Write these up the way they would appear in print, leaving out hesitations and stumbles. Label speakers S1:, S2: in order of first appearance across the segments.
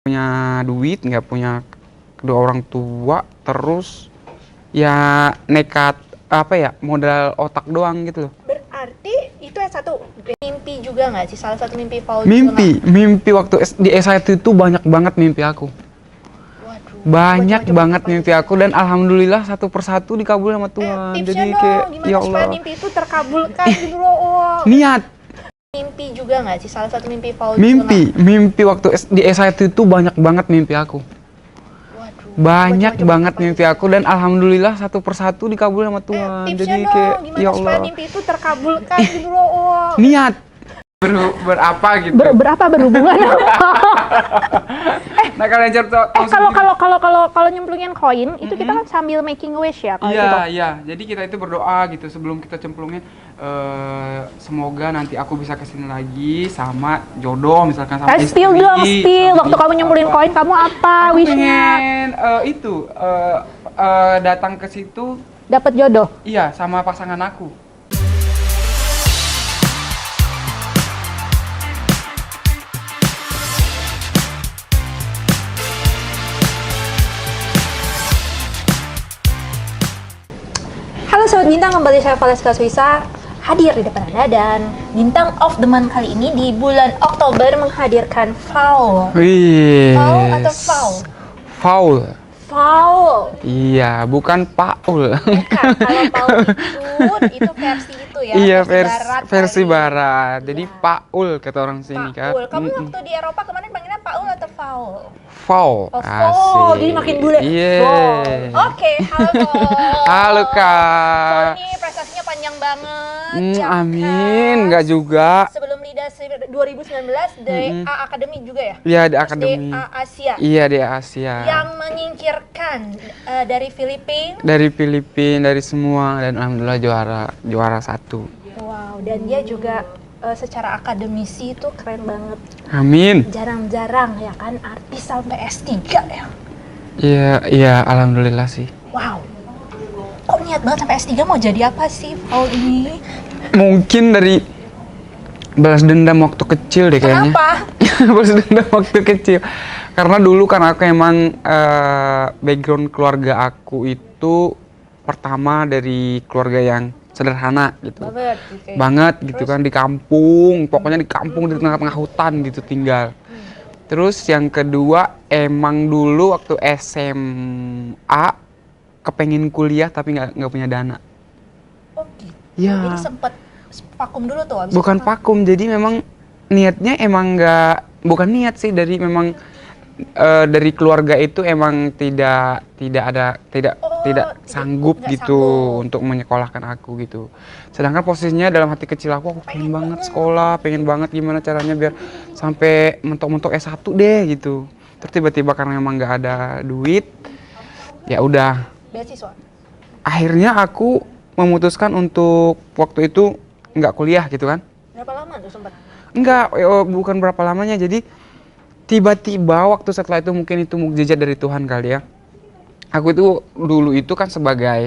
S1: Punya duit, nggak punya kedua orang tua, terus ya nekat apa ya, modal otak doang gitu loh.
S2: Berarti itu S1 mimpi juga nggak sih? Salah satu mimpi Paul
S1: Mimpi waktu di S1 itu banyak banget mimpi aku.
S2: Waduh,
S1: Banyak
S2: coba
S1: banget
S2: apa
S1: mimpi
S2: itu?
S1: aku dan alhamdulillah satu persatu dikabul sama Tuhan.
S2: Tipsnya
S1: Jadi
S2: dong,
S1: kayak
S2: gimana
S1: ya
S2: supaya
S1: Allah.
S2: mimpi itu terkabulkan gitu loh. Oh.
S1: Niat.
S2: Mimpi juga nggak sih? Salah satu mimpi Paul
S1: Mimpi waktu di S1 itu banyak banget mimpi aku.
S2: Waduh,
S1: Banyak
S2: coba
S1: banget
S2: apa
S1: mimpi
S2: itu?
S1: aku dan alhamdulillah satu persatu dikabul sama Tuhan.
S2: Tipsnya
S1: Jadi
S2: dong,
S1: kayak
S2: gimana
S1: ya
S2: supaya
S1: Allah.
S2: mimpi itu terkabulkan gitu loh. Oh.
S1: Niat. Berapa gitu.
S3: Berapa berhubungan apa?
S1: Nah kalian cerita
S3: Kalau nyemplungin koin itu kita kan sambil making wish ya kalau gitu.
S1: Iya. Jadi kita itu berdoa gitu sebelum kita cemplungin, semoga nanti aku bisa kesini lagi sama jodoh misalkan sama istri.
S3: Spill dong, spill.
S1: sama
S3: Waktu kamu nyemplungin
S1: apa.
S3: koin kamu apa
S1: Aku
S3: wishnya?
S1: pengen datang ke situ,
S3: Dapat jodoh.
S1: iya, sama pasangan aku.
S2: Halo Sobat Bintang, kembali saya Valeska Suisa hadir di depan Anda dan Bintang of the Month kali ini di bulan Oktober menghadirkan Faul.
S1: Wih.
S2: Faul atau faul?
S1: Faul.
S2: Faul.
S1: Iya, bukan Paul.
S2: Bukan, kalau Paul itu versi itu ya.
S1: Iya,
S2: kali.
S1: versi barat. Jadi
S2: Iya.
S1: Paul kata orang sini kan.
S2: Faul. Kamu waktu di Eropa kemarin panggilnya Paul atau Faul?
S1: Faul.
S2: Oh, Faul. Jadi makin bule.
S1: Iya.
S2: Faul. Oke, halo Paul.
S1: Halo
S2: Paul
S1: Kak.
S2: ini prestasinya panjang banget. ya
S1: Amin,
S2: kan?
S1: enggak juga.
S2: Sebelum Lidas 2019 DA Academy juga ya?
S1: Iya, di akademi.
S2: DA Asia.
S1: Iya, di Asia.
S2: Yang menyingkirkan dari Filipina.
S1: Dari Filipina, dari semua, dan alhamdulillah juara satu.
S2: Wow, dan dia juga secara akademisi itu keren banget.
S1: Amin.
S2: Jarang-jarang ya kan artis sampai S3 ya.
S1: Iya, alhamdulillah sih.
S2: Wow. Kok niat banget sampai S3 mau jadi apa sih Paul ini?
S1: Mungkin dari balas dendam waktu kecil deh kayaknya.
S2: Kenapa?
S1: Balas dendam waktu kecil. Karena dulu kan aku emang background keluarga aku itu pertama dari keluarga yang sederhana gitu. Banget gitu kan, di kampung, pokoknya di kampung di tengah-tengah hutan gitu tinggal. Terus yang kedua emang dulu waktu SMA kepengen kuliah tapi nggak punya dana.
S2: Oh gitu.
S1: Iya.
S2: Jadi sempet vakum dulu tuh abis
S1: Bukan
S2: itu.
S1: vakum, jadi memang niatnya emang bukan niat sih, dari memang dari keluarga itu emang tidak sanggup
S2: nggak
S1: gitu
S2: sanggup.
S1: untuk menyekolahkan aku gitu. Sedangkan posisinya dalam hati kecil aku pengen banget sekolah, pengen banget gimana caranya biar sampai mentok-mentok S1 deh gitu. Terus tiba-tiba karena emang nggak ada duit, ya udah.
S2: Beasiswa.
S1: Akhirnya aku memutuskan untuk waktu itu nggak kuliah gitu kan.
S2: Berapa lama tuh sempat?
S1: Enggak, bukan berapa lamanya. Jadi tiba-tiba waktu setelah itu, mungkin itu mukjizat dari Tuhan kali ya. Aku itu dulu itu kan sebagai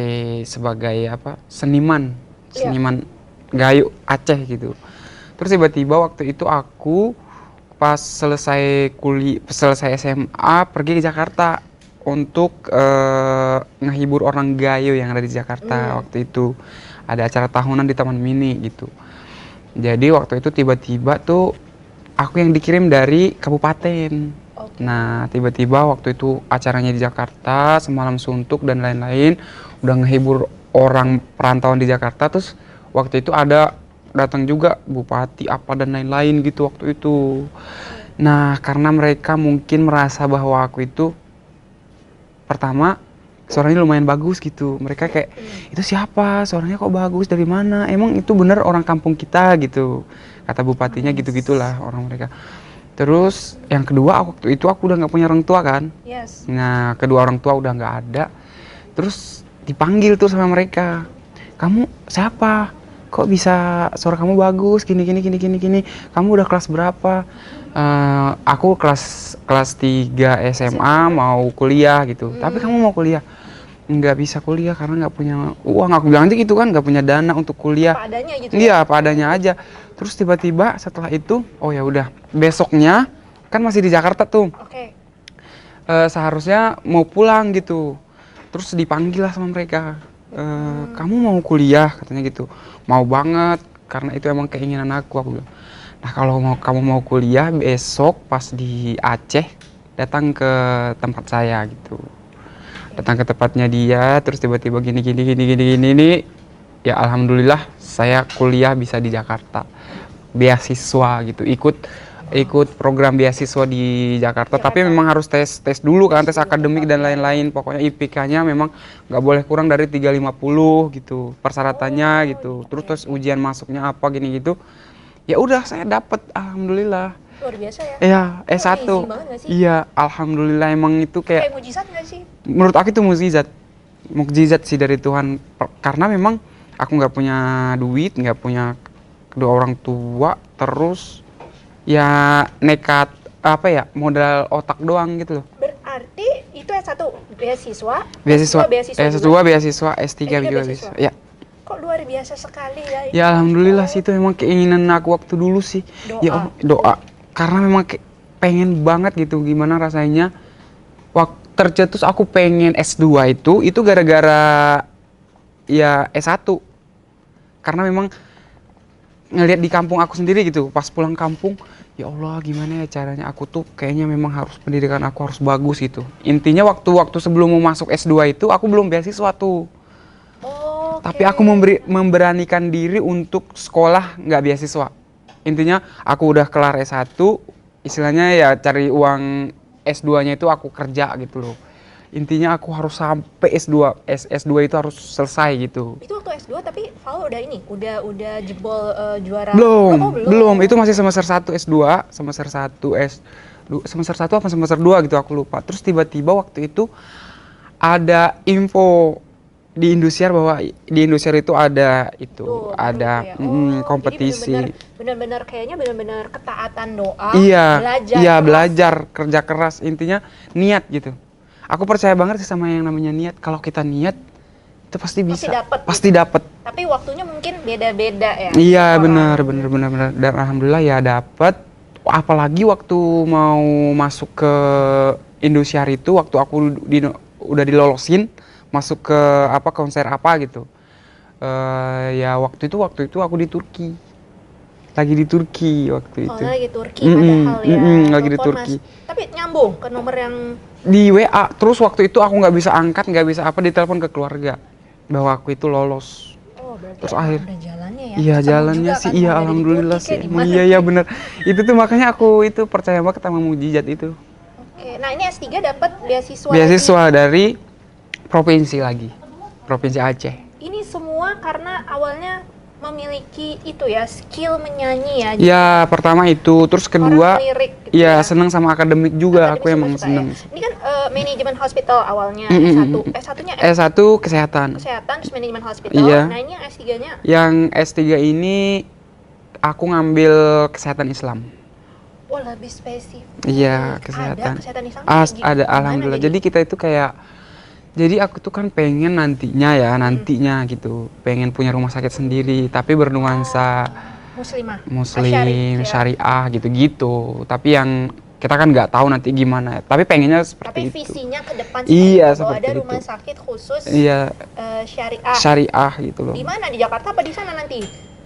S1: apa? Seniman gayo Aceh gitu. Terus tiba-tiba waktu itu aku pas selesai SMA pergi ke Jakarta untuk ngehibur orang gayo yang ada di Jakarta. Waktu itu ada acara tahunan di Taman Mini gitu. Jadi waktu itu tiba-tiba tuh aku yang dikirim dari kabupaten. Nah tiba-tiba waktu itu acaranya di Jakarta, semalam suntuk dan lain-lain, udah ngehibur orang perantauan di Jakarta. Terus waktu itu ada datang juga bupati apa dan lain-lain gitu waktu itu. Nah karena mereka mungkin merasa bahwa aku itu pertama suaranya lumayan bagus gitu. Mereka kayak, itu siapa? Suaranya kok bagus? Dari mana? Emang itu bener orang kampung kita gitu. Kata bupatinya gitu-gitulah orang mereka. Terus yang kedua waktu itu aku udah nggak punya orang tua kan.
S2: Yes.
S1: Nah kedua orang tua udah nggak ada. Terus dipanggil tuh sama mereka. Kamu siapa? Kok bisa suara kamu bagus? Gini. Kamu udah kelas berapa? Aku kelas 3 SMA mau kuliah gitu. Tapi kamu mau kuliah? Nggak bisa kuliah karena nggak punya uang. Aku bilang aja gitu kan, nggak punya dana untuk kuliah.
S2: Apa adanya gitu.
S1: Iya, apa adanya aja. Terus tiba-tiba setelah itu, oh ya udah, besoknya kan masih di Jakarta tuh.
S2: Oke.
S1: seharusnya mau pulang gitu. Terus dipanggil lah sama mereka. Kamu mau kuliah katanya gitu. Mau banget karena itu emang keinginan aku bilang. Nah, kalau kamu mau kuliah besok pas di Aceh datang ke tempat saya gitu. Datang ke tempatnya dia, terus tiba-tiba gini ini. Ya alhamdulillah saya kuliah bisa di Jakarta. Beasiswa gitu. Ikut program beasiswa di Jakarta, tapi memang harus tes dulu kan, tes akademik dan lain-lain. Pokoknya IPK-nya memang nggak boleh kurang dari 350 gitu persyaratannya gitu. Terus ujian masuknya apa gini gitu. Ya udah saya dapet, alhamdulillah.
S2: Luar biasa ya.
S1: Iya, S1.
S2: Amazing banget nggak sih?
S1: Iya, alhamdulillah emang itu
S2: Kayak
S1: kayak
S2: mujizat nggak sih?
S1: menurut aku itu mukjizat sih dari Tuhan. Karena memang aku nggak punya duit, nggak punya kedua orang tua, terus ya nekat apa ya, modal otak doang gitu loh.
S2: Berarti itu S1 beasiswa,
S1: Beasiswa,
S2: S2
S1: S2 beasiswa, S3
S2: S3
S1: juga
S2: beasiswa.
S1: bisa. Ya,
S2: Kok luar biasa sekali ya.
S1: ya alhamdulillah sih itu memang keinginan aku waktu dulu sih.
S2: Doa.
S1: Ya Allah, doa. Karena memang pengen banget gitu gimana rasanya. Waktu tercetus aku pengen S2 itu gara-gara ya S1. Karena memang ngelihat di kampung aku sendiri gitu, pas pulang kampung, ya Allah gimana ya caranya, aku tuh kayaknya memang harus pendidikan aku harus bagus gitu. Intinya waktu sebelum mau masuk S2 itu aku belum beasiswa tuh. Tapi aku memberanikan diri untuk sekolah nggak beasiswa. Intinya aku udah kelar S1, istilahnya ya cari uang S2-nya itu aku kerja gitu loh. Intinya aku harus sampai S2 itu harus selesai gitu.
S2: Itu waktu S2 tapi Val udah ini, udah jebol juara.
S1: Belum,
S2: Oh,
S1: belum. Itu masih semester 1 S2, semester 1 apa semester 2 gitu aku lupa. Terus tiba-tiba waktu itu ada info di Indosiar bahwa di Indosiar itu ada ada
S2: gitu ya.
S1: kompetisi.
S2: Jadi benar-benar kayaknya benar-benar ketaatan doa,
S1: Iya,
S2: belajar.
S1: iya
S2: keras.
S1: belajar, kerja keras, intinya niat gitu. Aku percaya banget sih sama yang namanya niat. Kalau kita niat itu pasti bisa, pasti dapat.
S2: Tapi waktunya mungkin beda-beda ya.
S1: Iya
S2: orang.
S1: benar. Dan alhamdulillah ya dapat. Apalagi waktu mau masuk ke Indosiar itu, waktu aku udah dilolosin masuk ke konser apa gitu. Ya waktu itu aku di Turki. Lagi di Turki waktu itu.
S2: Lagi Turki padahal ya.
S1: Lagi di Turki.
S2: Tapi nyambung ke nomor yang
S1: di WA. Terus waktu itu aku nggak bisa angkat, nggak bisa ditelepon ke keluarga bahwa aku itu lolos.
S2: berarti
S1: Terus akhir
S2: udah jalannya ya.
S1: iya
S2: Senang
S1: jalannya
S2: juga
S1: sih,
S2: kan
S1: iya
S2: mau dari
S1: alhamdulillah
S2: Turki
S1: sih.
S2: kayak gimana.
S1: Iya bener. Itu tuh makanya aku itu percaya banget sama mujizat itu.
S2: Oke, nah ini S3 dapat beasiswa.
S1: Beasiswa dari provinsi lagi, provinsi Aceh.
S2: Ini semua karena awalnya memiliki itu ya, skill menyanyi ya.
S1: Ya pertama itu, terus kedua,
S2: Orang lirik gitu
S1: ya seneng sama akademik juga. Aku emang
S2: suka-suka
S1: seneng.
S2: ya. Ini kan manajemen hospital awalnya S1. S1-nya
S1: S1 kesehatan.
S2: kesehatan, terus manajemen hospital.
S1: Iya.
S2: Nah ini yang S3-nya
S1: Yang S3 ini aku ngambil kesehatan Islam.
S2: lebih spesifik.
S1: Iya, kesehatan.
S2: Ada kesehatan Islam.
S1: Ada alhamdulillah. Jadi kita itu kayak aku tuh kan pengen nantinya gitu, pengen punya rumah sakit sendiri, tapi bernuansa Muslim, syariah gitu-gitu. Tapi yang kita kan nggak tahu nanti gimana. Tapi pengennya seperti
S2: Tapi
S1: itu.
S2: visinya ke depan
S1: Iya,
S2: bahwa
S1: seperti
S2: ada
S1: itu.
S2: rumah sakit khusus
S1: Iya,
S2: syariah.
S1: syariah gitu loh.
S2: Di mana? Di Jakarta apa di sana nanti?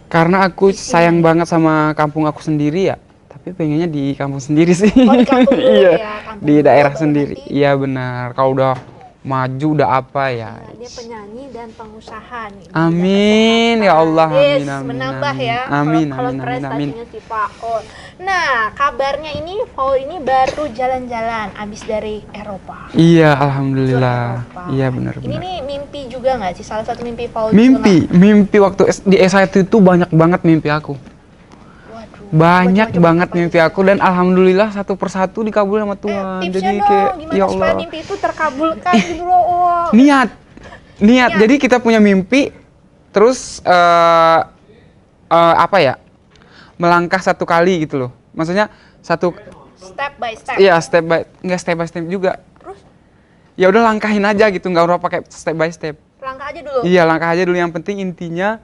S1: Karena aku
S2: Visinya.
S1: sayang banget sama kampung aku sendiri ya. Tapi pengennya di kampung sendiri sih.
S2: Oh, di kampung dulu
S1: Iya,
S2: ya, kampung
S1: di
S2: dulu,
S1: daerah
S2: baru
S1: sendiri.
S2: nanti.
S1: Iya benar. Kalau udah maju udah apa ya.
S2: Nah, dia penyanyi dan pengusaha nih.
S1: Amin ya Allah,
S2: Yes,
S1: amin amin.
S2: menambah
S1: amin.
S2: ya.
S1: Amin
S2: Kalau
S1: amin amin
S2: prestasinya
S1: amin.
S2: si Paul. Nah, kabarnya ini Paul ini baru jalan-jalan abis dari Eropa.
S1: Iya
S2: Ke
S1: alhamdulillah.
S2: Eropa.
S1: Iya benar
S2: Ini
S1: benar.
S2: nih mimpi juga nggak sih? Salah satu mimpi Paul
S1: Mimpi waktu di S1 itu banyak banget mimpi aku.
S2: Waduh.
S1: Banyak
S2: Coba-coba
S1: banget
S2: apa
S1: mimpi
S2: itu?
S1: aku dan alhamdulillah satu persatu dikabul sama Tuhan.
S2: Tipsnya
S1: Jadi
S2: dong,
S1: kayak
S2: gimana
S1: ya
S2: supaya
S1: Allah.
S2: mimpi itu terkabulkan gitu loh. Oh.
S1: Niat. Jadi kita punya mimpi terus apa ya? Melangkah satu kali gitu loh. Maksudnya satu
S2: Step by step.
S1: iya nggak step by step juga.
S2: Terus
S1: Ya udah langkahin aja gitu, nggak usah pakai step by step.
S2: langkah aja dulu.
S1: Iya, langkah aja dulu, yang penting intinya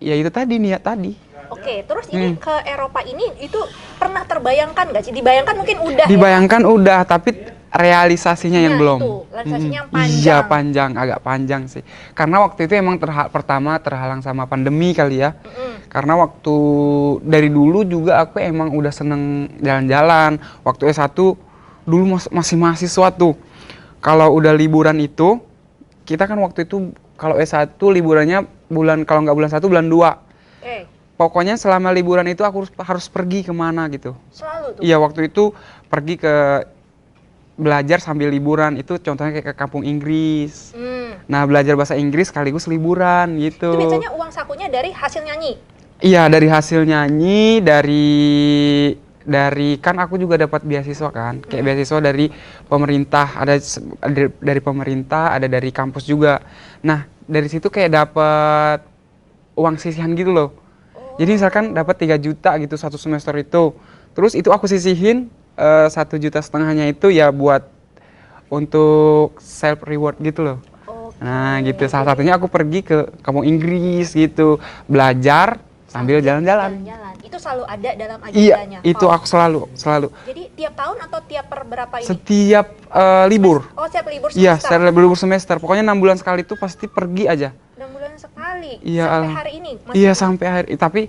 S1: ya itu tadi, niat tadi.
S2: Oke, terus ini ke Eropa ini itu pernah terbayangkan nggak sih? Dibayangkan mungkin udah
S1: Dibayangkan udah, tapi realisasinya yang
S2: Nah,
S1: belum.
S2: itu, realisasinya yang
S1: Iya,
S2: panjang.
S1: agak panjang sih. Karena waktu itu emang pertama terhalang sama pandemi kali ya. Karena waktu dari dulu juga aku emang udah seneng jalan-jalan. Waktu S1 dulu masih mahasiswa tuh. Kalau udah liburan itu, kita kan waktu itu kalau S1 liburannya kalau nggak bulan 1 bulan 2.
S2: Oke,
S1: Pokoknya selama liburan itu aku harus pergi kemana gitu.
S2: selalu tuh.
S1: Iya, waktu itu pergi ke belajar sambil liburan, itu contohnya kayak ke kampung Inggris. Nah, belajar bahasa Inggris sekaligus liburan gitu.
S2: Itu biasanya uang sakunya dari hasil nyanyi.
S1: Iya, dari hasil nyanyi, dari kan aku juga dapat beasiswa kan, kayak beasiswa dari pemerintah, ada dari pemerintah, ada dari kampus juga. Nah, dari situ kayak dapat uang sisihan gitu loh. Jadi misalkan dapat 3 juta gitu satu semester itu, terus itu aku sisihin 1,5 juta itu ya buat untuk self reward gitu loh. Nah gitu, salah satunya aku pergi ke kampung Inggris gitu, belajar sambil jalan-jalan.
S2: Itu selalu ada dalam
S1: Iya,
S2: agendanya.
S1: itu aku selalu.
S2: Jadi tiap tahun atau tiap per berapa ini?
S1: Setiap libur.
S2: Oh, setiap libur
S1: Iya,
S2: semester.
S1: setiap libur semester. Pokoknya 6 bulan sekali itu pasti pergi aja.
S2: 6 bulan sekali.
S1: Iya,
S2: Sampai hari ini.
S1: Iya, sampai hari. Tapi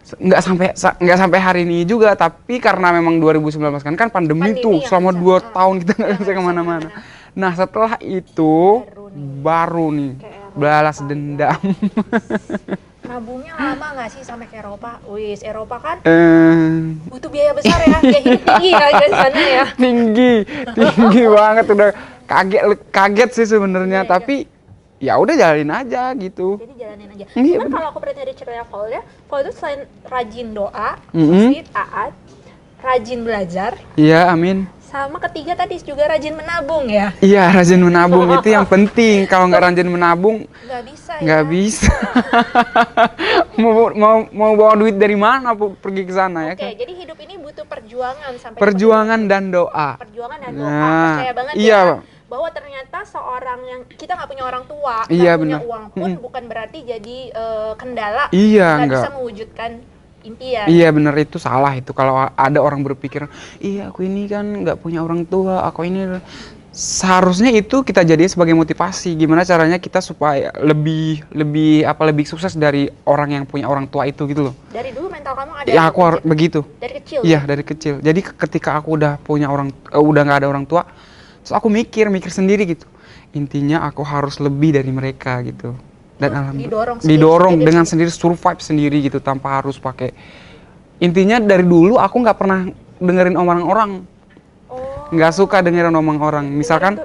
S1: nggak sampai hari ini juga. Tapi karena memang 2019 kan pandemi tuh
S2: yang
S1: selama
S2: bisa.
S1: 2 tahun kita nggak bisa kemana-mana. Nah setelah itu baru nih balas dendam.
S2: Nabungnya lama nggak sih sampai ke Eropa? Wis, Eropa kan
S1: Eh,
S2: butuh biaya besar ya. Biaya hidup tinggi ya di sana ya.
S1: tinggi banget, udah kaget sih sebenarnya,
S2: Iya,
S1: tapi ya udah jalanin aja gitu.
S2: Jadi jalanin aja.
S1: Iya,
S2: Cuman
S1: bener.
S2: kalau aku perhatikan dari cerita Paul ya, Paul itu selain rajin doa,
S1: Mm-mm.
S2: taat, rajin belajar,
S1: Iya, amin.
S2: sama ketiga tadi juga rajin menabung ya.
S1: Iya, rajin menabung itu yang penting. Kalau nggak rajin menabung
S2: Nggak bisa
S1: nggak
S2: ya.
S1: bisa. mau bawa duit dari mana pergi ke sana ya
S2: Oke,
S1: kan?
S2: jadi hidup ini butuh perjuangan sampai
S1: Perjuangan dan doa.
S2: perjuangan dan doa.
S1: Nah,
S2: Percaya banget
S1: iya,
S2: ya
S1: Bang.
S2: bahwa ternyata seorang yang kita nggak punya orang tua,
S1: Iya,
S2: nggak punya
S1: benar.
S2: uang pun bukan berarti jadi kendala.
S1: Iya,
S2: nggak
S1: nggak.
S2: bisa mewujudkan impian.
S1: Iya bener, itu salah itu kalau ada orang berpikir, iya aku ini kan nggak punya orang tua, aku ini. Seharusnya itu kita jadiin sebagai motivasi, gimana caranya kita supaya lebih sukses dari orang yang punya orang tua itu gitu loh.
S2: Dari dulu mental kamu ada.
S1: Ya aku harus begitu.
S2: Dari kecil.
S1: Iya, dari kecil. Jadi ketika aku udah punya udah nggak ada orang tua, terus aku mikir sendiri gitu. Intinya aku harus lebih dari mereka gitu. Dan alhamdulillah
S2: Didorong sendiri.
S1: dengan sendiri, survive sendiri gitu tanpa harus pakai. Intinya dari dulu aku nggak pernah dengerin omongan orang. Nggak suka dengerin omongan orang. Misalkan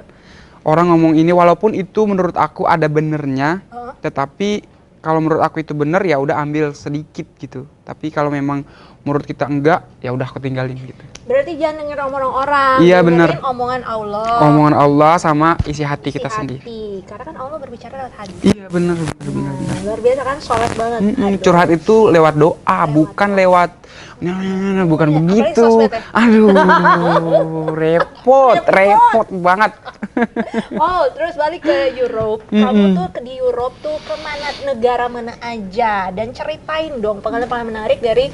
S1: orang ngomong ini, walaupun itu menurut aku ada benernya, tetapi kalau menurut aku itu bener ya udah ambil sedikit gitu. Tapi kalau memang menurut kita enggak, ya udah aku tinggalin gitu.
S2: Berarti jangan dengerin omongan orang.
S1: Iya,
S2: dengerin
S1: bener.
S2: omongan Allah.
S1: Omongan Allah sama isi hati
S2: Isi
S1: kita
S2: hati.
S1: sendiri.
S2: Karena kan Allah berbicara lewat hati.
S1: Iya bener.
S2: Luar biasa kan, soleh banget. Aduh.
S1: Curhat itu lewat doa, bukan lewat bukan
S2: Iya,
S1: begitu.
S2: apalagi sosmed ya.
S1: Aduh, repot banget.
S2: Oh, terus balik ke Europe. Kamu tuh di Europe tuh kemana, negara mana aja? Dan ceritain dong pengalaman menarik dari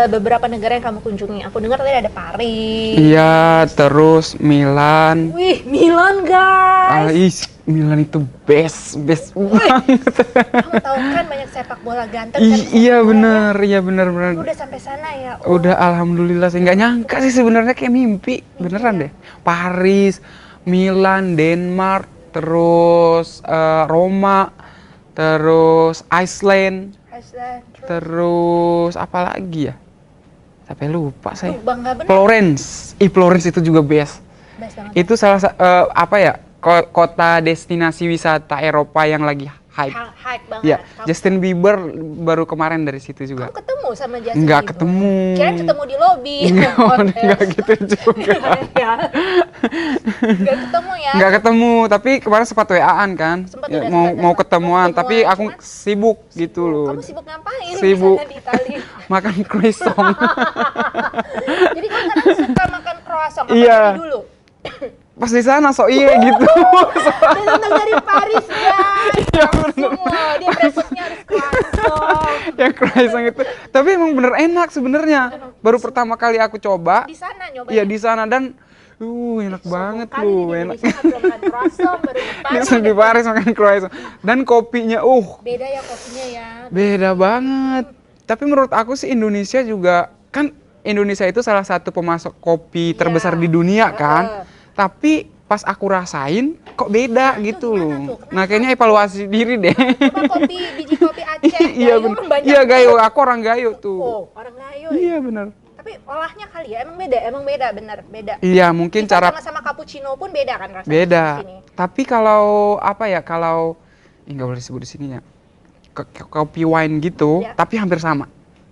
S2: beberapa negara yang kamu kunjungi. Aku dengar tadi ada Paris.
S1: Iya, terus Milan.
S2: Wih, Milan guys.
S1: Milan itu best banget.
S2: Kamu tahu kan banyak sepak bola ganteng kan?
S1: Iya bener.
S2: Udah sampai sana ya.
S1: Udah alhamdulillah sih, nggak nyangka sih sebenarnya, kayak mimpi beneran deh. Paris, Milan, Denmark, terus Roma, terus Iceland, terus apa lagi ya? Sampai lupa saya.
S2: Bangga bener.
S1: Florence itu juga best.
S2: Best banget.
S1: Itu salah apa ya? Kota destinasi wisata Eropa yang lagi hype.
S2: Hype banget.
S1: Ya, Justin Bieber baru kemarin dari situ juga.
S2: Kamu ketemu sama Justin
S1: Nggak
S2: Bieber?
S1: ketemu.
S2: Kirain ketemu di lobby.
S1: Nggak gitu juga.
S2: Nggak ketemu ya?
S1: Nggak ketemu, tapi kemarin sempat WA-an kan.
S2: Sempet
S1: Ya,
S2: udah
S1: mau
S2: sempat
S1: ketemuan,
S2: ketemuan,
S1: tapi aku
S2: cuman
S1: sibuk gitu loh.
S2: Kamu sibuk ngapain?
S1: Sibuk.
S2: Di sana di Itali.
S1: Makan croissant.
S2: Jadi kamu kadang suka makan croissant. Apa
S1: Iya.
S2: tadi dulu?
S1: Pas di sana iya gitu.
S2: Dan datang dari Paris guys.
S1: Iya bener.
S2: Semua dia breakfastnya harus croissant.
S1: Ya croissant itu. Tapi emang bener enak sebenarnya. Baru pertama kali aku coba.
S2: Di sana nyobain.
S1: Iya di sana, dan Enak banget
S2: Kali
S1: loh,
S2: di
S1: enak.
S2: Indonesia belum makan croissant baru
S1: Ini
S2: Paris.
S1: di Paris makan croissant. Dan kopinya,
S2: Beda ya kopinya ya.
S1: beda banget. Tapi menurut aku sih Indonesia juga, kan Indonesia itu salah satu pemasok kopi terbesar di dunia kan. Tapi pas aku rasain kok beda
S2: Nah, itu
S1: gitu
S2: gimana
S1: loh.
S2: tuh? Kenapa?
S1: Nah kayaknya evaluasi diri deh.
S2: Coba biji kopi Aceh.
S1: Iya
S2: Gayo
S1: bener.
S2: kan banyak
S1: Iya Gayo,
S2: banget.
S1: aku orang Gayo tuh.
S2: Oh, orang Gayo.
S1: Iya bener.
S2: Tapi olahnya kali ya, emang beda, bener, beda.
S1: Iya mungkin
S2: Kita
S1: cara
S2: sama-sama cappuccino pun beda kan rasanya
S1: beda.
S2: di sini.
S1: Tapi kalau apa ya, kalau nggak boleh disebut di sini ya. Kopi wine gitu,
S2: Iya.
S1: tapi hampir sama.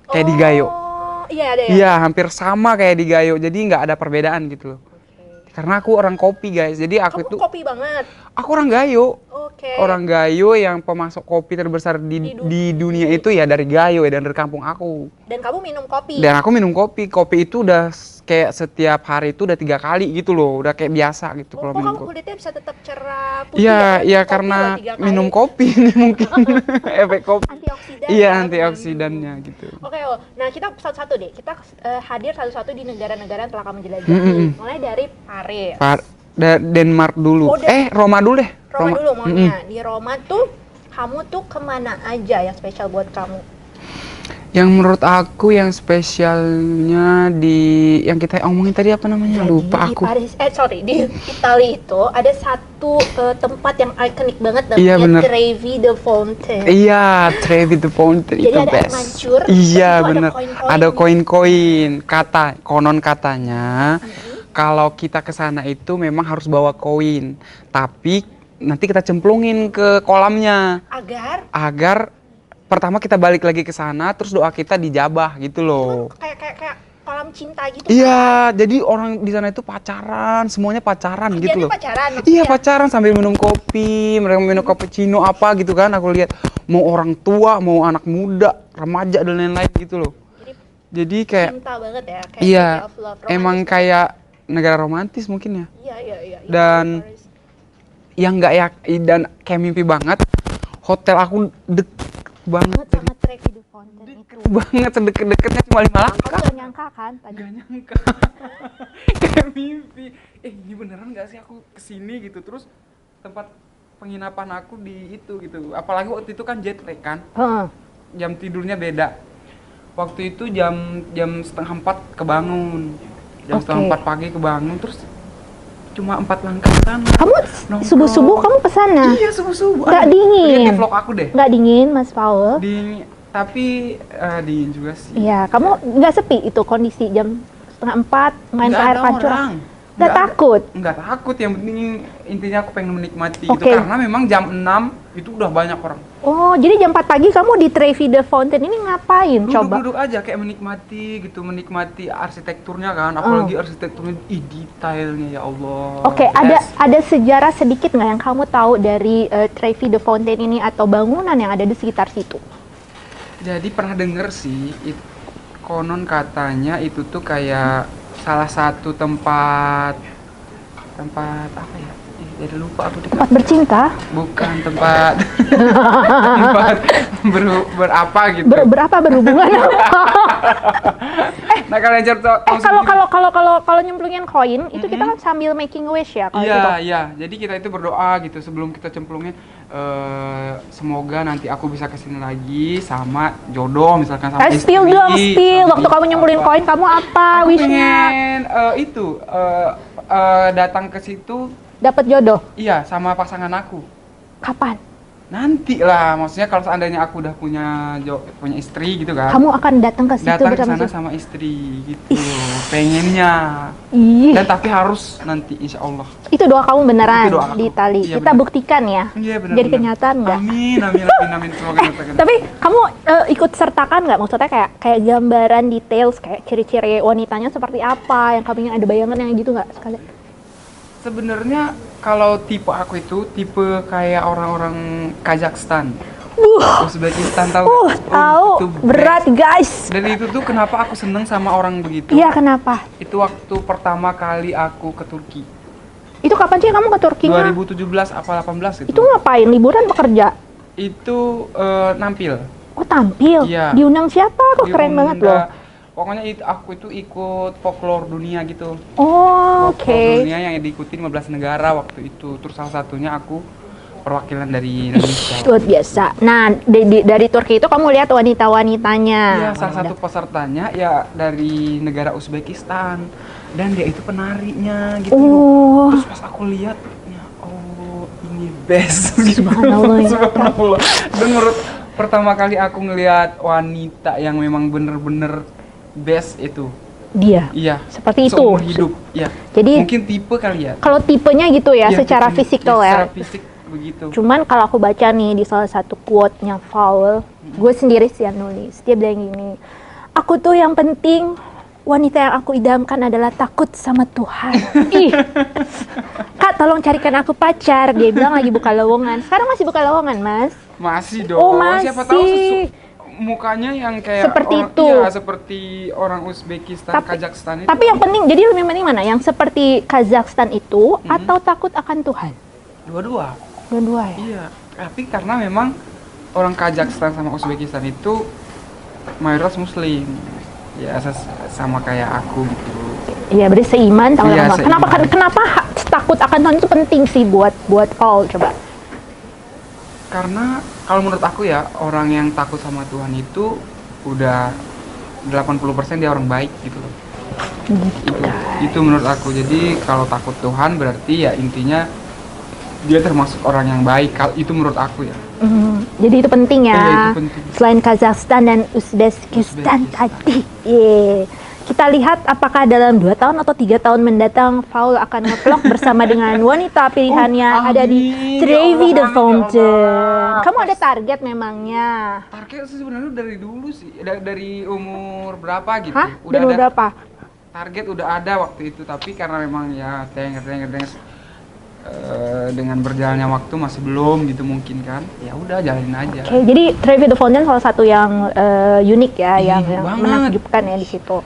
S1: Kayak di Gayo.
S2: Oh, iya ada ya.
S1: Iya, hampir sama kayak di Gayo. Jadi nggak ada perbedaan gitu loh.
S2: Oke.
S1: Karena aku orang kopi guys. Jadi aku
S2: Kamu
S1: tuh
S2: kopi banget.
S1: aku orang Gayo.
S2: Oke.
S1: Orang Gayo yang pemasok kopi terbesar di dunia itu ya dari Gayo ya, dan dari kampung aku.
S2: Dan kamu minum kopi.
S1: Dan aku minum kopi. Kopi itu udah kayak setiap hari itu udah 3 kali gitu loh. Udah kayak biasa gitu kalau
S2: Kok
S1: minum
S2: kamu
S1: kopi.
S2: kulitnya bisa tetap cerah putih?
S1: Iya, iya
S2: Kopi
S1: karena
S2: loh 3 kali.
S1: minum kopi nih mungkin efek kopi.
S2: Antioksidan.
S1: Iya,
S2: kan?
S1: antioksidannya gitu.
S2: Oke, nah kita satu-satu deh. Kita hadir satu-satu di negara-negara yang telah kamu jelajahi.
S1: Mm-mm.
S2: Mulai dari Paris.
S1: Denmark dulu.
S2: Oh,
S1: Roma dulu deh.
S2: Roma dulu
S1: Mm-mm.
S2: maunya. Di Roma tuh kamu tuh kemana aja yang spesial buat kamu?
S1: Yang menurut aku yang spesialnya yang kita omongin tadi apa namanya? Lupa
S2: di
S1: aku.
S2: Paris, di Italia itu ada satu tempat yang ikonik banget
S1: Iya,
S2: namanya
S1: bener.
S2: Trevi de Fontaine.
S1: Iya, Trevi the Fountain
S2: Jadi
S1: itu
S2: ada air
S1: best.
S2: mancur,
S1: Iya,
S2: terus itu ada
S1: bener.
S2: koin-koin.
S1: Ada koin-koin. Konon katanya kalau kita ke sana itu memang harus bawa koin. Tapi nanti kita cemplungin ke kolamnya agar pertama kita balik lagi ke sana, terus doa kita dijabah gitu loh.
S2: kayak kolam cinta gitu.
S1: Iya, jadi orang di sana itu pacaran, semuanya pacaran gitu
S2: Dianya
S1: loh.
S2: pacaran
S1: Iya,
S2: maksudnya.
S1: pacaran sambil minum kopi, mereka minum cappuccino apa gitu kan. Aku lihat mau orang tua, mau anak muda, remaja dan lain-lain gitu loh. Jadi kayak
S2: Cinta banget ya, kayak
S1: iya,
S2: city of love, romantis.
S1: emang kayak negara romantis mungkin ya.
S2: Iya.
S1: Dan
S2: Paris.
S1: yang nggak dan kayak mimpi banget, hotel aku deket banget,
S3: Sama Trevi de Fontaine itu.
S1: banget sedekat-dekatnya cuma 5 langkah.
S3: Kamu gak nyangka kan tadi?
S1: Gak nyangka. Kayak mimpi. Ini beneran gak sih aku kesini gitu. Terus tempat penginapan aku di itu gitu. Apalagi waktu itu kan jet lag kan.
S3: Heeh.
S1: Jam tidurnya beda. Waktu itu jam 3:30 kebangun. Jam
S3: Oke.
S1: 3:30 pagi kebangun. Terus cuma 4 langkah kan.
S3: Kamu subuh-subuh kamu kesana?
S1: Iya, subuh-subuh.
S3: Nggak
S1: Aduh,
S3: dingin?
S1: lihat di vlog aku deh.
S3: Nggak dingin, Mas Paul?
S1: Tapi dingin juga sih.
S3: Iya, kamu nggak sepi itu kondisi jam 3:30 main ke
S1: Nggak
S3: air
S1: ada
S3: pancur?
S1: orang.
S3: Nggak
S1: Nggak ada.
S3: takut?
S1: Nggak takut, yang penting intinya aku pengen menikmati
S3: Oke.
S1: gitu. Karena memang jam 6 itu udah banyak orang.
S3: Oh, jadi jam 4 pagi kamu di Trevi de Fontaine ini ngapain? Coba.
S1: Duduk-duduk aja kayak menikmati gitu, menikmati arsitekturnya kan. Apalagi arsitekturnya, detailnya ya Allah.
S3: Oke, ada sejarah sedikit nggak yang kamu tahu dari Trevi de Fontaine ini atau bangunan yang ada di sekitar situ?
S1: Jadi pernah denger sih, konon katanya itu tuh kayak salah satu tempat apa ya? Jadi lupa aku deh.
S3: Tempat bercinta?
S1: Bukan tempat berapa gitu.
S3: Berapa berhubungan?
S1: Nah kalian tahu
S3: Kalau nyemplungin koin itu kita kan sambil making wish ya kalau gitu.
S1: Iya. Jadi kita itu berdoa gitu sebelum kita cemplungin, semoga nanti aku bisa kesini lagi sama jodoh misalkan sama istri.
S3: Spill dong, spill.
S1: sama
S3: Waktu kamu nyemplungin
S1: apa.
S3: koin kamu apa
S1: Aku
S3: wishnya?
S1: pengen datang ke situ,
S3: Dapat jodoh.
S1: iya, sama pasangan aku.
S3: Kapan?
S1: Nanti lah, maksudnya kalau seandainya aku udah punya istri gitu kan.
S3: Kamu akan datang ke situ
S1: Datang ke
S3: bersama
S1: sana
S3: si-
S1: sama istri gitu. Pengennya.
S3: Ih,
S1: Dan tapi harus nanti insya Allah.
S3: itu doa kamu beneran
S1: Itu doa aku.
S3: di Itali.
S1: Iya,
S3: Kita
S1: bener.
S3: buktikan ya.
S1: Iya benar.
S3: Jadi kenyataan nggak?
S1: Amin. Semoga nyatakan.
S3: Tapi kamu ikut sertakan nggak? Maksudnya kayak gambaran details kayak ciri-ciri wanitanya seperti apa yang kamu ingin ada bayangan yang gitu nggak sekali?
S1: Sebenarnya kalau tipe aku itu tipe kayak orang-orang Kazakhstan. Uzbekistan tahu nggak?
S3: Tahu
S1: itu
S3: berat
S1: best.
S3: guys.
S1: Dan itu tuh kenapa aku seneng sama orang begitu?
S3: Iya kenapa?
S1: Itu waktu pertama kali aku ke Turki.
S3: Itu kapan sih kamu ke Turkinya?
S1: 2017 apa 18 gitu.
S3: Itu ngapain? Liburan bekerja?
S1: Itu nampil.
S3: Oh tampil?
S1: Iya.
S3: Diundang siapa? Kok keren banget loh.
S1: Pokoknya itu aku itu ikut folklore dunia gitu.
S3: Oh, oke.
S1: Folklore dunia yang diikuti 15 negara waktu itu. Terus salah satunya aku perwakilan dari Indonesia.
S3: Luar biasa. Nah, dari Turki itu kamu lihat wanita-wanitanya.
S1: Iya, salah satu pesertanya ya dari negara Uzbekistan dan dia itu penarinya gitu.
S3: Oh.
S1: Terus pas aku lihat, ya oh ini best.
S3: Subhanallah, ya.
S1: Subhanallah. Dan menurut pertama kali aku ngelihat wanita yang memang bener-bener best itu.
S3: Dia.
S1: Iya.
S3: Seperti itu.
S1: Seumur hidup. Iya.
S3: Jadi
S1: mungkin tipe kali ya.
S3: kalau tipenya gitu ya,
S1: Iya,
S3: secara
S1: tipenya.
S3: fisikal
S1: Iya,
S3: ya.
S1: Secara fisik begitu.
S3: Cuman kalau aku baca nih di salah satu quote-nya Paul, gue sendiri sih yang nulis. Dia bilang gini, aku tuh yang penting wanita yang aku idamkan adalah takut sama Tuhan. Ih, Kak tolong carikan aku pacar. Dia bilang lagi buka lowongan. Sekarang masih buka lowongan, Mas?
S1: Masih dong.
S3: Oh,
S1: Siapa tahu
S3: masih.
S1: mukanya yang kayak
S3: Seperti
S1: orang,
S3: itu.
S1: Iya, seperti orang Uzbekistan, Kazakhstan itu.
S3: Tapi yang penting, jadi lebih penting mana? Yang seperti Kazakhstan itu atau takut akan Tuhan?
S1: dua-dua.
S3: Dua-dua ya?
S1: Iya, tapi karena memang orang Kazakhstan sama Uzbekistan itu mayoritas Muslim. Ya sama kayak aku gitu.
S3: Iya, berarti seiman sama
S1: Iya,
S3: Allah. Kenapa
S1: seiman.
S3: kenapa takut akan Tuhan itu penting sih buat Paul coba?
S1: Karena kalau menurut aku ya, orang yang takut sama Tuhan itu udah 80% dia orang baik gitu loh. Itu menurut aku. Jadi kalau takut Tuhan berarti ya intinya dia termasuk orang yang baik. Itu menurut aku ya.
S3: Jadi itu penting ya.
S1: Iya, itu penting.
S3: Selain Kazakhstan dan Uzbekistan tadi. Iya. Kita lihat apakah dalam 2 tahun atau 3 tahun mendatang Paul akan nge-vlog bersama dengan wanita pilihannya ada di
S1: amin.
S3: Trevi
S1: Ya
S3: the
S1: Allah,
S3: Fountain.
S1: ya Allah.
S3: Kamu ada target memangnya?
S1: Target sih sebenarnya dari dulu sih. Dari umur berapa gitu.
S3: Hah?
S1: Udah
S3: Dan
S1: ada
S3: berapa?
S1: target udah ada waktu itu, tapi karena memang ya dengan berjalannya waktu masih belum gitu mungkin kan. Ya udah jalanin aja.
S3: Oke, jadi Trevi the Fountain salah satu yang unik ya, yang
S1: banget.
S3: menakjubkan ya di situ.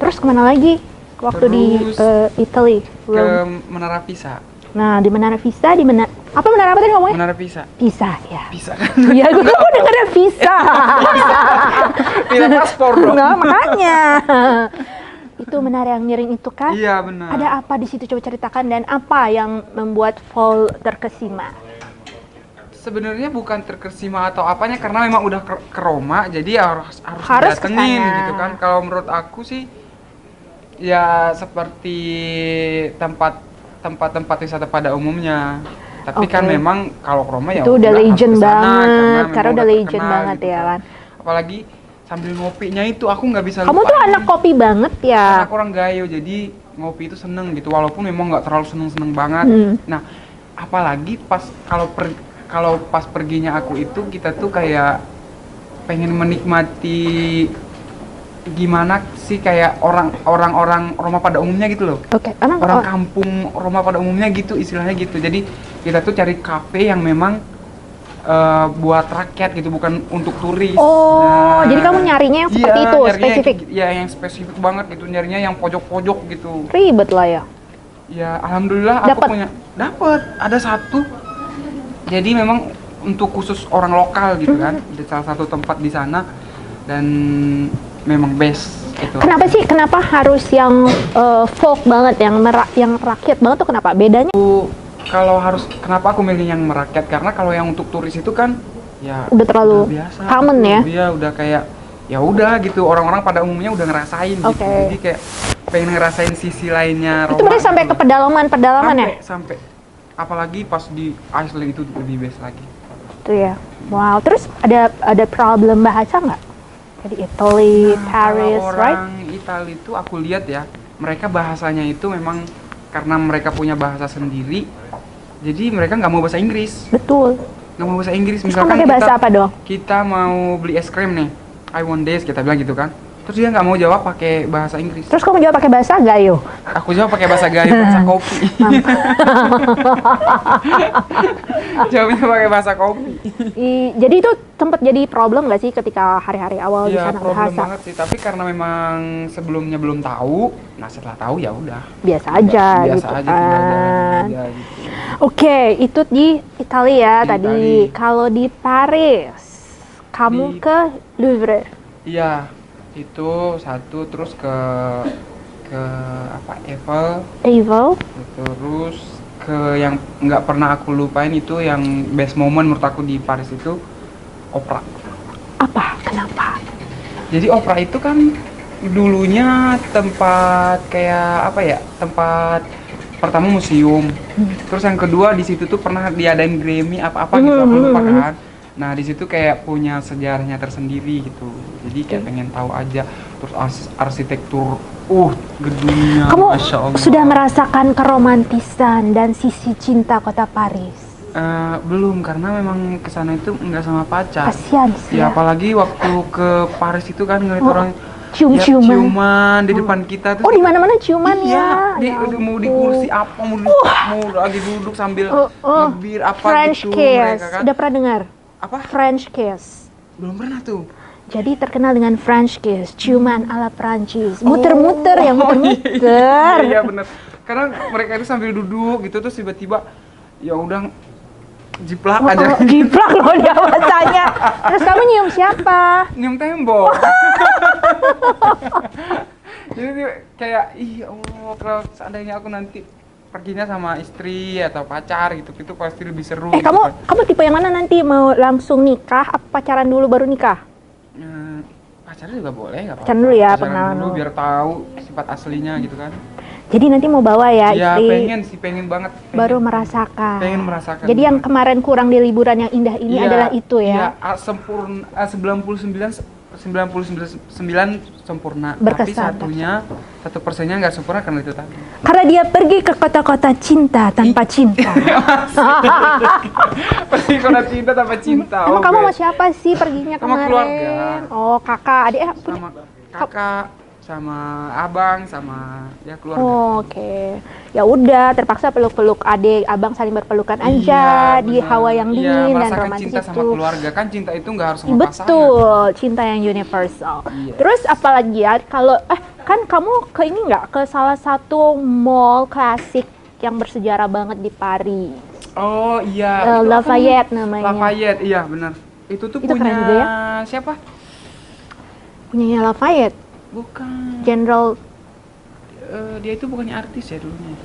S3: Terus kemana lagi? Waktu di
S1: Terus
S3: Italy,
S1: Ke
S3: Rome.
S1: Menara Pisa.
S3: Nah, di Menara Pisa, apa menara apa tadi ngomongnya?
S1: Menara Pisa.
S3: Pisa, ya.
S1: Pisa kan?
S3: Iya, gue dengarnya Pisa.
S1: Pisa paspor dong.
S3: Nah, makanya. Itu menara yang miring itu kan?
S1: Iya benar.
S3: Ada apa di situ? Coba ceritakan, dan apa yang membuat Paul terkesima?
S1: Sebenarnya bukan terkesima atau apanya, karena memang udah ke Roma, jadi ya harus datengin
S3: kesana.
S1: gitu kan. Kalau menurut aku sih ya seperti tempat-tempat wisata pada umumnya. Tapi kan
S3: Oke.
S1: memang kalau ke Roma ya
S3: Itu udah
S1: harus
S3: legend
S1: kesana,
S3: banget,
S1: memang
S3: karena udah legend
S1: terkenal
S3: banget
S1: gitu
S3: ya kan.
S1: Apalagi sambil ngopinya itu aku nggak bisa
S3: Kamu tuh
S1: lupain.
S3: anak kopi banget ya.
S1: Anak orang Gayo, jadi ngopi itu seneng gitu, walaupun memang nggak terlalu seneng banget. Nah, apalagi pas kalau pas perginya aku itu, kita tuh kayak pengen menikmati gimana sih kayak orang-orang Roma pada umumnya gitu loh.
S3: Oke, emang
S1: Orang kampung Roma pada umumnya gitu, istilahnya gitu. Jadi kita tuh cari kafe yang memang buat rakyat gitu, bukan untuk turis.
S3: Oh, jadi kamu nyarinya yang seperti
S1: iya,
S3: itu,
S1: nyarinya
S3: spesifik?
S1: Iya, yang spesifik banget gitu, nyarinya yang pojok-pojok gitu.
S3: Ribet lah ya.
S1: Ya, alhamdulillah
S3: Dapet?
S1: aku dapat ada satu. Jadi memang untuk khusus orang lokal gitu kan, di salah satu tempat di sana, dan memang best itu.
S3: Kenapa sih? Kenapa harus yang folk banget, yang rakyat banget tuh kenapa? Bedanya?
S1: Kalau harus, kenapa aku milih yang merakyat? Karena kalau yang untuk turis itu kan ya
S3: Udah terlalu
S1: biasa,
S3: common
S1: gitu.
S3: ya?
S1: Iya, udah kayak ya udah gitu, orang-orang pada umumnya udah ngerasain gitu.
S3: Oke.
S1: Jadi kayak pengen ngerasain sisi lainnya
S3: Itu
S1: Roma.
S3: berarti sampai
S1: gitu
S3: ke
S1: loh.
S3: pedalaman ya?
S1: Sampai apalagi pas di Iceland itu lebih best lagi.
S3: Itu ya. Wow. Terus ada problem bahasa nggak? Jadi Italy, Paris,
S1: Kalau
S3: right?
S1: orang Italia itu aku lihat ya, mereka bahasanya itu memang karena mereka punya bahasa sendiri, jadi mereka nggak mau bahasa Inggris.
S3: Betul.
S1: Nggak mau bahasa Inggris.
S3: Terus kamu pakai bahasa apa dong?
S1: Kita mau beli es krim nih, I want this, kita bilang gitu kan. Terus dia nggak mau jawab pakai bahasa Inggris.
S3: Terus kamu jawab pakai bahasa Gayo?
S1: Aku jawab pakai bahasa Gayo, bahasa kopi. Jawabnya pakai bahasa kopi.
S3: Jadi itu sempat jadi problem nggak sih ketika hari-hari awal di
S1: Iya,
S3: sana
S1: problem
S3: bahasa?
S1: banget sih. Tapi karena memang sebelumnya belum tahu, nah setelah tahu ya udah.
S3: Biasa aja
S1: Biasa
S3: gitu
S1: aja, tinggal jalanin
S3: kan.
S1: aja gitu.
S3: Oke, itu di Italia ya
S1: Di
S3: tadi.
S1: Italia.
S3: Kalau di Paris, kamu
S1: Di-
S3: ke Louvre.
S1: Iya, Itu satu, terus ke apa,
S3: Evil.
S1: terus ke yang nggak pernah aku lupain itu yang best moment menurut aku di Paris itu opera.
S3: Apa? Kenapa?
S1: Jadi opera itu kan dulunya tempat kayak apa ya, tempat pertama museum, terus yang kedua di situ tuh pernah diadain Grammy apa-apa gitu, aku lupa kan. Nah di situ kayak punya sejarahnya tersendiri gitu, jadi kayak pengen tahu aja. Terus arsitektur, gedungnya,
S3: Kamu
S1: Masya Allah.
S3: sudah merasakan keromantisan dan sisi cinta kota Paris?
S1: Belum, karena memang kesana itu nggak sama pacar.
S3: Kasihan sih
S1: Ya
S3: ya.
S1: apalagi waktu ke Paris itu kan ngeliat orang
S3: Cium-ciuman.
S1: ciuman di depan kita tuh.
S3: Oh, di mana-mana ciuman
S1: Iya,
S3: ya. Ya
S1: udah mau di
S3: ampun.
S1: kursi apa, mau lagi duduk sambil ngebir apa
S3: French
S1: gitu
S3: kiss.
S1: mereka kan.
S3: Udah pernah dengar?
S1: Apa?
S3: French kiss.
S1: Belum pernah tuh.
S3: Jadi terkenal dengan French kiss, ciuman ala Prancis. Muter-muter yang muter-muter.
S1: Iya bener. Karena mereka itu sambil duduk gitu terus tiba-tiba ya udah jiplak aja.
S3: Jiplak loh dia bahasanya. Terus kamu nyium siapa?
S1: Nyium tembok. Jadi dia kayak Allah, kalau seandainya aku nanti perginya sama istri atau pacar gitu, itu pasti lebih seru. Gitu kan.
S3: Kamu tipe yang mana nanti? Mau langsung nikah apa pacaran dulu baru nikah?
S1: Pacaran juga boleh, nggak apa-apa.
S3: Pacaran dulu ya,
S1: Pacaran
S3: pengenalan
S1: dulu
S3: dulu.
S1: biar tahu sifat aslinya gitu kan.
S3: Jadi nanti mau bawa ya
S1: Iya
S3: istri.
S1: pengen banget.
S3: Baru merasakan.
S1: Pengen merasakan.
S3: Jadi yang kemarin kurang di liburan yang indah ini
S1: Iya,
S3: adalah itu ya.
S1: Iya, sempurna 99 sempurna.
S3: Berkesan.
S1: Tapi satu persennya nggak sempurna karena itu tadi.
S3: Karena dia pergi ke kota-kota cinta tanpa cinta.
S1: Pasti kalau cinta tanpa cinta.
S3: Emang kamu
S1: Oke.
S3: sama siapa sih perginya
S1: Sama
S3: kemarin?
S1: keluarga.
S3: Oh, kakak, adik, punya.
S1: Sama kakak, sama abang, sama ya keluarga.
S3: Oh, oke. Ya udah, terpaksa peluk-peluk adik, abang saling berpelukan aja
S1: Iya,
S3: di
S1: bener.
S3: hawa yang
S1: Iya,
S3: dingin dan
S1: merasakan
S3: romantis
S1: cinta sama
S3: itu.
S1: keluarga kan, cinta itu nggak harus sama pasangan.
S3: Betul, cinta yang universal.
S1: Iya.
S3: Terus apalagi ya, kalau kan kamu ke ini nggak ke salah satu mall klasik yang bersejarah banget di Paris?
S1: Oh iya, itu apa
S3: Lafayette
S1: namanya?
S3: namanya.
S1: Lafayette, iya benar. Itu tuh
S3: Itu
S1: punya
S3: keren juga ya.
S1: siapa?
S3: Punyanya Lafayette,
S1: Bukan.
S3: General.
S1: Dia itu bukannya artis ya dulunya.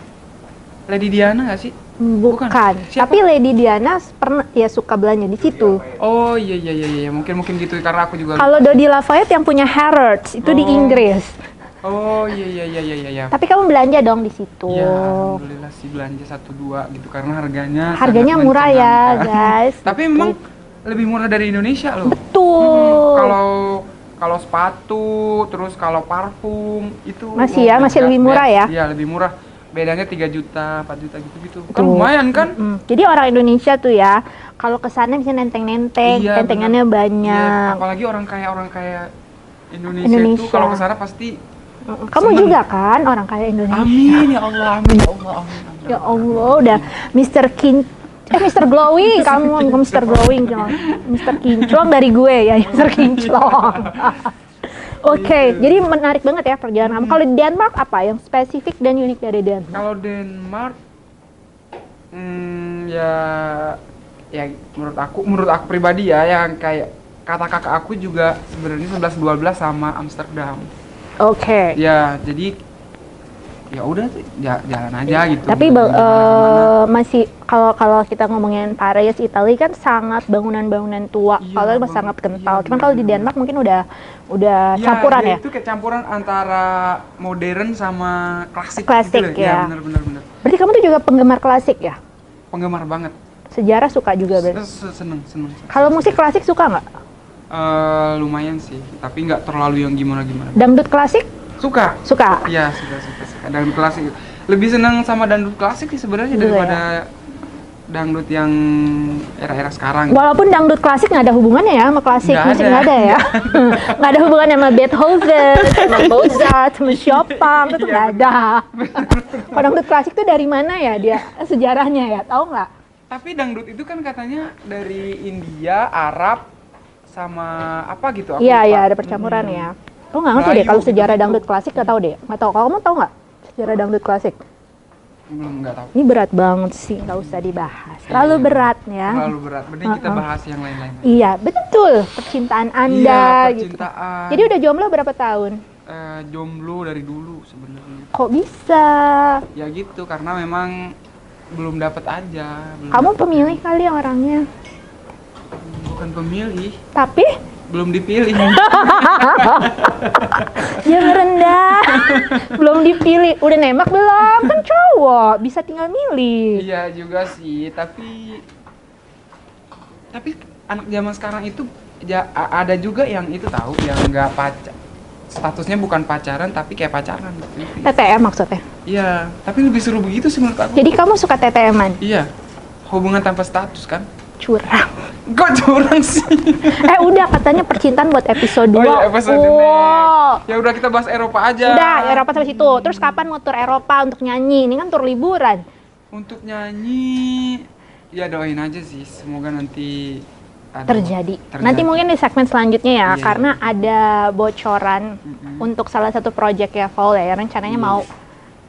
S1: Lady Diana nggak sih?
S3: Bukan.
S1: Siapa?
S3: Tapi Lady Diana pernah ya suka belanja di situ.
S1: Oh iya, mungkin gitu karena aku juga.
S3: Kalau Dodi Lafayette yang punya Harrods itu di
S1: Oh.
S3: Inggris.
S1: Oh iya.
S3: Tapi kamu belanja dong di situ.
S1: Ya, alhamdulillah sih belanja 1-2 gitu karena harganya
S3: Harganya
S1: sangat
S3: murah ya,
S1: mencengangkan.
S3: guys.
S1: Tapi memang lebih murah dari Indonesia loh.
S3: Betul.
S1: Kalau sepatu, terus kalau parfum itu
S3: Masih ya, masih lebih murah ya?
S1: Iya, lebih murah. Bedanya 3 juta, 4 juta gitu-gitu. Kan
S3: Tuh.
S1: lumayan kan?
S3: Jadi orang Indonesia tuh ya, kalau kesana bisa nenteng-nenteng,
S1: Iya,
S3: tentengannya
S1: bener.
S3: banyak.
S1: Iya, apalagi orang kaya Indonesia, itu
S3: Indonesia.
S1: kalau kesana pasti
S3: Kamu
S1: seneng.
S3: juga kan orang kaya Indonesia?
S1: amin ya Allah, amin ya Allah, amin.
S3: Ya Allah, udah Mr. Mr. Glowing, kamu bukan Mr. Glowing, Mr. Kinclong dari gue ya, Mr. Kinclong. Oke, jadi menarik banget ya perjalanan kamu. Kalau di Denmark apa yang spesifik dan unik dari Denmark?
S1: Kalau Denmark, ya menurut aku pribadi ya, yang kayak kata kakak aku juga sebenarnya 11-12 sama Amsterdam.
S3: Oke.
S1: Ya, jadi ya udah jalan aja gitu.
S3: Tapi
S1: Nggak kemana-mana.
S3: masih kalau kita ngomongin Paris, Italia kan sangat bangunan-bangunan tua.
S1: Iya,
S3: Kalau
S1: Bang.
S3: sangat kental.
S1: Iya,
S3: Cuman kalau di
S1: bener.
S3: Denmark mungkin udah
S1: Iya,
S3: campuran
S1: dia
S3: ya.
S1: itu kayak campuran antara modern sama klasik.
S3: Klasik,
S1: gitu loh.
S3: ya.
S1: Bener.
S3: Berarti kamu tuh juga penggemar klasik ya?
S1: Penggemar banget.
S3: Sejarah suka juga berarti.
S1: Seneng.
S3: Kalau musik klasik suka nggak?
S1: Lumayan sih, tapi nggak terlalu yang gimana-gimana.
S3: Dangdut klasik
S1: Suka.
S3: suka.
S1: Iya, suka. Dangdut klasik. Lebih senang sama dangdut klasik sih sebenarnya
S3: Iya,
S1: daripada dangdut yang era-era sekarang.
S3: Walaupun dangdut klasik nggak ada hubungannya ya sama klasik
S1: Nggak
S3: musik,
S1: ada.
S3: nggak ada ya. Nggak ada hubungannya sama Beethoven, sama Mozart, sama Chopin, itu nggak ada. Kalau dangdut klasik tuh dari mana ya dia sejarahnya ya, tahu nggak?
S1: Tapi dangdut itu kan katanya dari India, Arab, sama apa gitu. Aku
S3: Iya
S1: lupa.
S3: iya ada percampuran ya. Aku nggak ngerti deh
S1: Melayu
S3: kalau sejarah
S1: gitu-gitu.
S3: dangdut klasik, nggak tahu deh. Nggak tahu. Kalau kamu tahu nggak sejarah dangdut klasik?
S1: Belum, nggak tahu.
S3: Ini berat banget sih, nggak usah dibahas. Terlalu
S1: Iya,
S3: berat ya.
S1: Terlalu berat. Mending kita bahas yang lain-lain.
S3: Iya, betul. Percintaan Anda
S1: Iya,
S3: gitu.
S1: percintaan.
S3: Jadi udah jomblo berapa tahun?
S1: Jomblo dari dulu sebenarnya.
S3: Kok bisa?
S1: Ya gitu, karena memang belum dapat aja.
S3: Kamu pemilih kali orangnya.
S1: Bukan pemilih,
S3: Tapi
S1: belum dipilih.
S3: yang rendah. Belum dipilih. Udah nembak belum? Kan cowok, bisa tinggal milih.
S1: Iya juga sih, tapi anak zaman sekarang itu ada juga yang itu tahu, yang nggak statusnya bukan pacaran tapi kayak pacaran gitu.
S3: TTM maksudnya.
S1: Iya, tapi lebih seru begitu sih menurut aku.
S3: Jadi kamu suka TTM-an?
S1: Iya, hubungan tanpa status kan?
S3: Curang.
S1: Kok curang sih?
S3: Udah katanya percintaan buat episode 2.
S1: Oh iya, episode
S3: Wow.
S1: next. Ya udah kita bahas Eropa aja.
S3: Udah, Eropa sampai situ. Terus kapan mau tur Eropa untuk nyanyi? Ini kan tur liburan.
S1: Untuk nyanyi, ya doain aja sih, semoga nanti
S3: Terjadi. Nanti mungkin di segmen selanjutnya ya,
S1: Iya.
S3: karena ada bocoran untuk salah satu project ya, Paul ya. Rencananya mau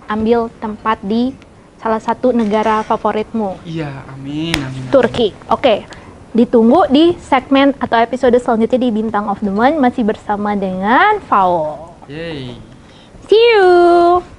S3: ambil tempat di salah satu negara favoritmu,
S1: Iya, amin, amin.
S3: Turki. Oke. Ditunggu di segmen atau episode selanjutnya di Bintang of the Month, masih bersama dengan Paul.
S1: Yeay.
S3: See you.